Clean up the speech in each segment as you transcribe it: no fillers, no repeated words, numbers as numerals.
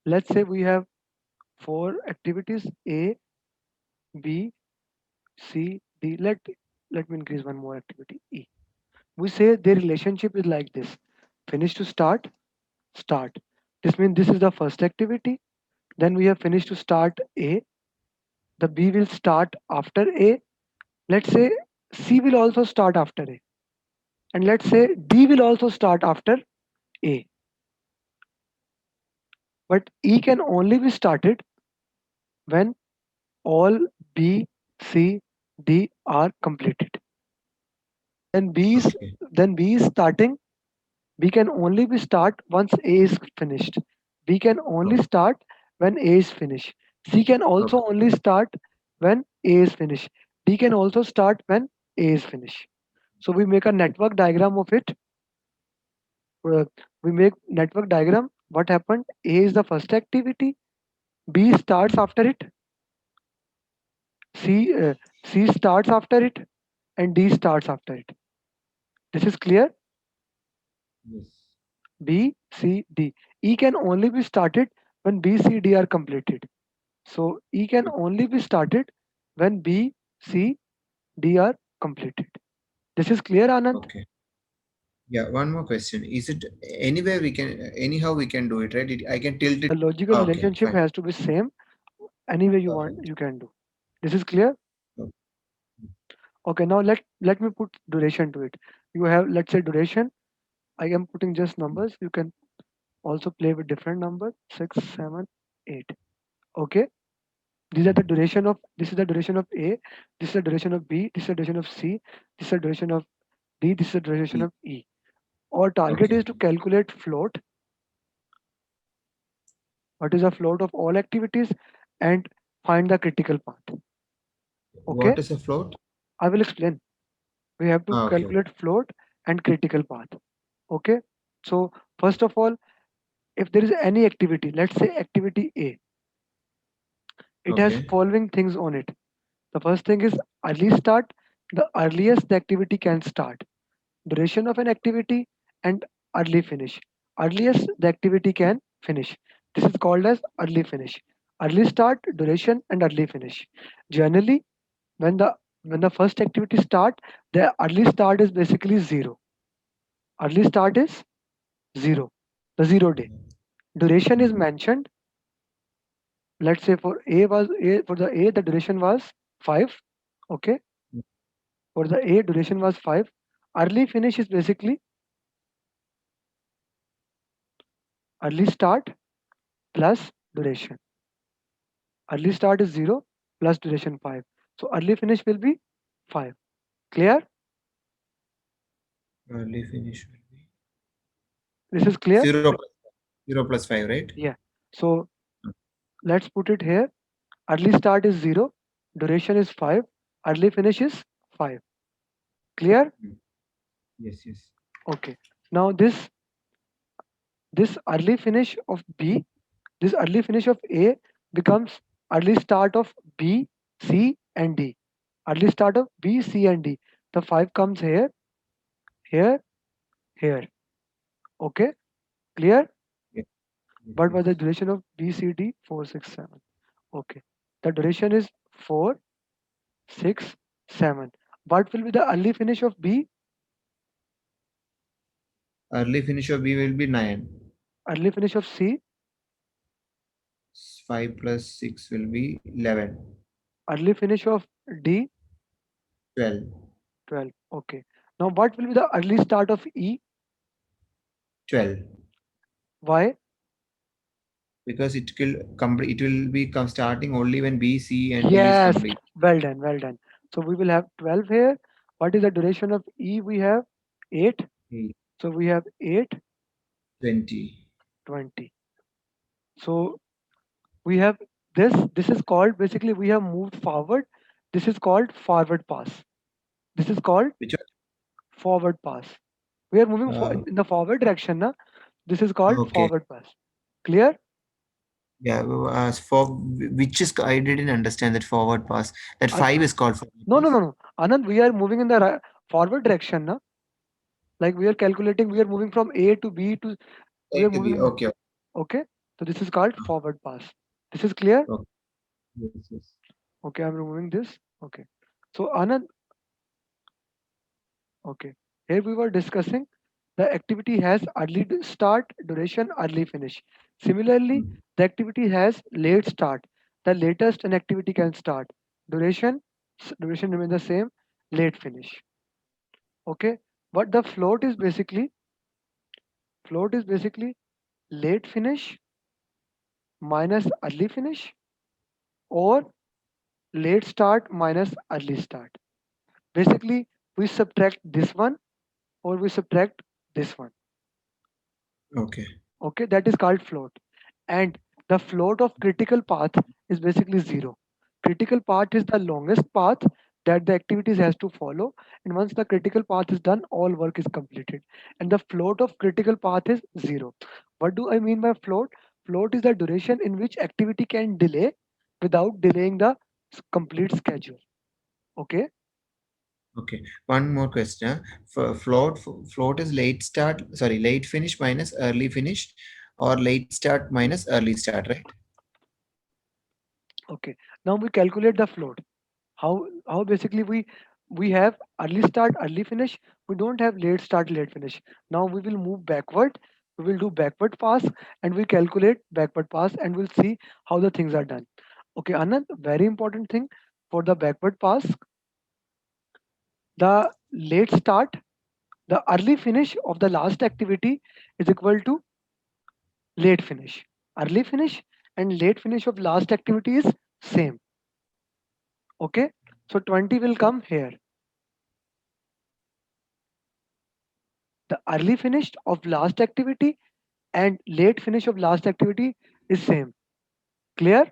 Let's say we have four activities: A, B, C, D. Let me increase one more activity, E. We say their relationship is like this: finish to start, start. This means this is the first activity. Then we have finished to start A. The B will start after A. Let's say C will also start after A. And let's say D will also start after A. But E can only be started when all B, C, D are completed. Then B is Okay. then B is starting. B can only be start once A is finished. B can only Okay. start when A is finished. C can also Okay. only start when A is finished. D can also start when A is finished. So we make a network diagram of it. Uh, we make network diagram. What happened? A is the first activity. B starts Mm. after it. C C starts after it, and D starts after it. This is clear. Yes. B, C, D. E can only be started when B, C, D are completed. So E can only be started when B, C, D are completed. This is clear, Anand? Okay. Yeah, one more question. Is it anywhere we can, anyhow we can do it, right? I can tilt it. The logical Okay, relationship fine. has to be same. Any way you want, Perfect. you can do. This is clear. Okay. Okay, now let me put duration to it. You have, let's say, duration. I am putting just numbers. You can also play with different numbers. 6, 7, 8. Okay. These are the duration of, this is the duration of A, this is the duration of B, this is the duration of C, this is the duration of D, this is the duration E. of E. Our target Okay. is to calculate float. What is the float of all activities, and find the critical path. Okay, What is a float? I will explain. We have to Okay. calculate float and critical path. Okay, so first of all, if there is any activity, let's say activity A, it has Okay. following things on it. The first thing is early start, the earliest the activity can start, duration of an activity, and early finish. Earliest the activity can finish. This is called as early finish. Early start, duration, and early finish. Generally, when the first activity start, the early start is basically zero. Early start is zero, the 0 day. Duration is Mm. mentioned. Let's say for A, the duration was 5. Okay, for the A duration was 5. Early finish is basically early start plus duration. Early start is 0 plus duration 5. So early finish will be 5. Clear? Early finish will be This is clear? 0 plus 5, right? Yeah. So let's put it here. Early start is 0, duration is 5, early finish is 5. Clear? Mm. Yes, yes. Okay. Now this early finish of B, this early finish of A becomes early start of B, C, and D. Early start of B, C, and D. The 5 comes here, here, here. Okay? Clear? Yes, yes, What yes. was the duration of B, C, D? 4, 6, 7. Okay. The duration is 4, 6, 7. What will be the early finish of B? Early finish of B will be 9. Early finish of C? 5 plus 6 will be 11. Early finish of D? 12. 12. Okay. Now what will be the early start of E? 12. Why? Because it will complete. It will be starting only when B, C, and D is Yes. complete. Well done. Well done. So we will have 12 here. What is the duration of E? We have 8. 8, So we have 8, 20. 20. So we have this. This is called, basically we have moved forward. This is called forward pass. This is called Which forward pass. We are moving one? in the forward direction. Na? This is called Okay. forward pass. Clear? Yeah. As for which is, I didn't understand that forward pass. That Uh, 5 is called forward no, no, pass. no, no. Anand, we are moving in the forward direction. Na? Like we are calculating, we are moving from A to B to, we A are to B. moving. Okay. Okay. So this is called forward pass. This is clear? Okay. Yes, yes. Okay, I'm removing this. Okay. So Anand, okay. Here we were discussing the activity has early start, duration, early finish. Similarly, Mm. the activity has late start. The latest an activity can start. Duration, duration remains the same. Late finish. Okay. But the float is basically late finish minus early finish or late start minus early start. Basically, we subtract this one or we subtract this one. Okay. Okay, that is called float. And the float of critical path is basically zero. Critical path is the longest path that the activities has to follow. And once the critical path is done, all work is completed. And the float of critical path is zero. What do I mean by float? Float is the duration in which activity can delay without delaying the complete schedule. Okay. Okay. One more question. For float is late start, sorry, late finish minus early finish, or late start minus early start, right? Okay. Now we calculate the float. How basically we have early start, early finish. We don't have late start, late finish. Now we will move backward. We will do backward pass and we calculate backward pass and we'll see how the things are done. Okay, Anand, very important thing for the backward pass, the late start, the early finish of the last activity is equal to late finish. Early finish and late finish of last activity is same. Okay, so 20 will come here. The early finish of last activity and late finish of last activity is same. Clear?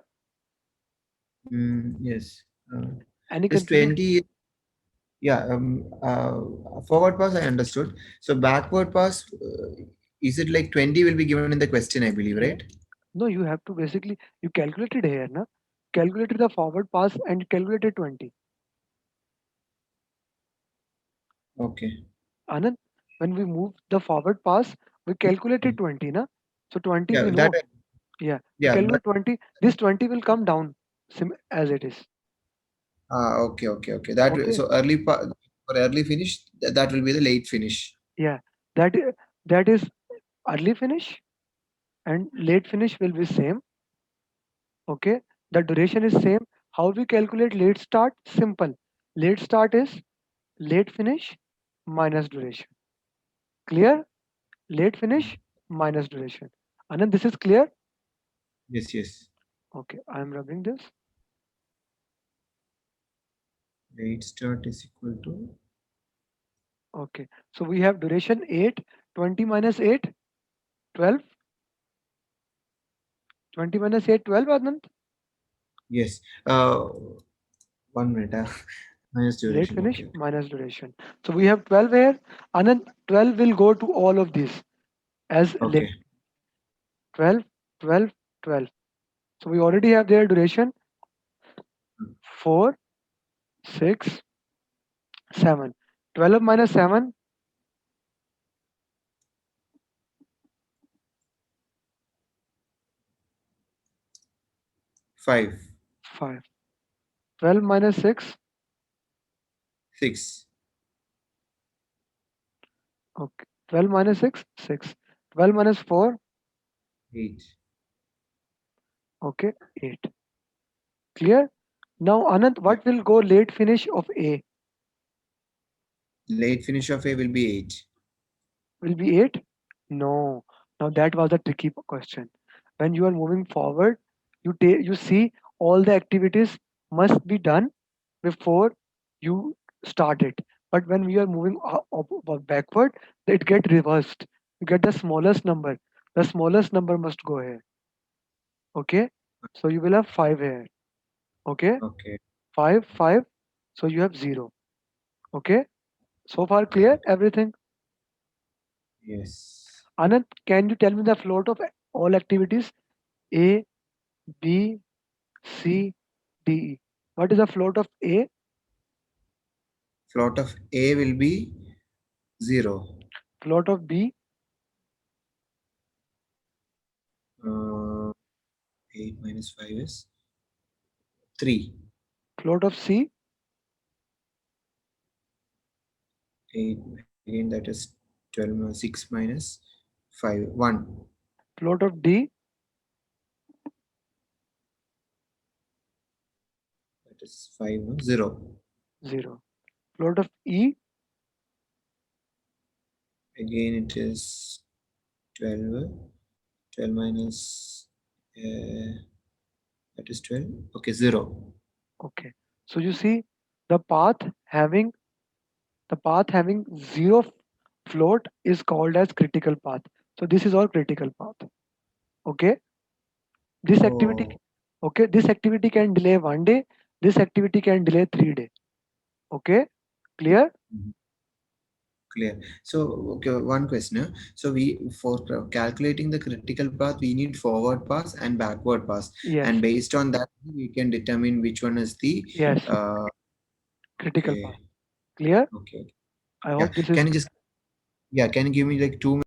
Yes. Any This confusion? 20, yeah, forward pass I understood. So backward pass, is it like 20 will be given in the question, I believe, right? No, you have to basically you calculated here, na? Calculated the forward pass and calculated 20. Okay. Anand, when we move the forward pass, we calculated Okay. 20, na? So 20 Yeah, we that, know. Yeah, we yeah, but calculate 20. This 20 will come down as it is. okay, okay, okay. That Okay. so early for early finish, that will be the late finish. Yeah. That is early finish and late finish will be same. Okay, the duration is same. How we calculate late start? Simple. Late start is late finish minus duration. Clear? Late finish minus duration. Anand, this is clear? Yes, yes. Okay, I am rubbing this. Late start is equal to Okay, so we have duration 8, 20 minus 8, 12. 20 minus 8, 12, Anand. yes. One minute. Minus Late duration. finish Okay, okay, minus duration. So we have 12 here. Anand, 12 will go to all of these as late. okay. 12, 12, 12. So we already have their duration 4, 6, 7. 12 minus 7, Five, 5. 12 minus 6, 6, okay. 12 minus 6, 6. 12 minus 4, 8. okay, 8. Clear? Now, Anand, Yeah. what will go late finish of A? Late finish of A will be 8. Will be 8? No. Now, that was a tricky question. When you are moving forward, you see all the activities must be done before you start it. But when we are moving backward, it get reversed. You get the smallest number. The smallest number must go here. Okay, so you will have 5 here. Okay, Okay. 5 5, so you have 0. Okay, so far clear everything. Yes. Anand, can you tell me the float of all activities? A, B, C, D, E. What is the float of A? Float of A will be 0. Float of B? 8 minus 5 is 3. Float of C, 8 again, that is 12 6 minus 5 1. float of D, That is 5 no? 0. 0. Float of E, Again it is 12. 12 minus that is 12. Okay, 0. okay. So you see the path having the path having zero float is called as critical path. So this is all critical path. Okay. This activity, Oh, okay, this activity can delay 1 day. This activity can delay 3 day. Okay, clear? mhm, clear. So, okay, one question. So, we for calculating the critical path, we need forward pass and backward pass, Yes, and based on that, we can determine which one is the. yes, Uh, critical path. okay, Clear? okay. I Yeah. hope this is Can you just, yeah? Can you give me like 2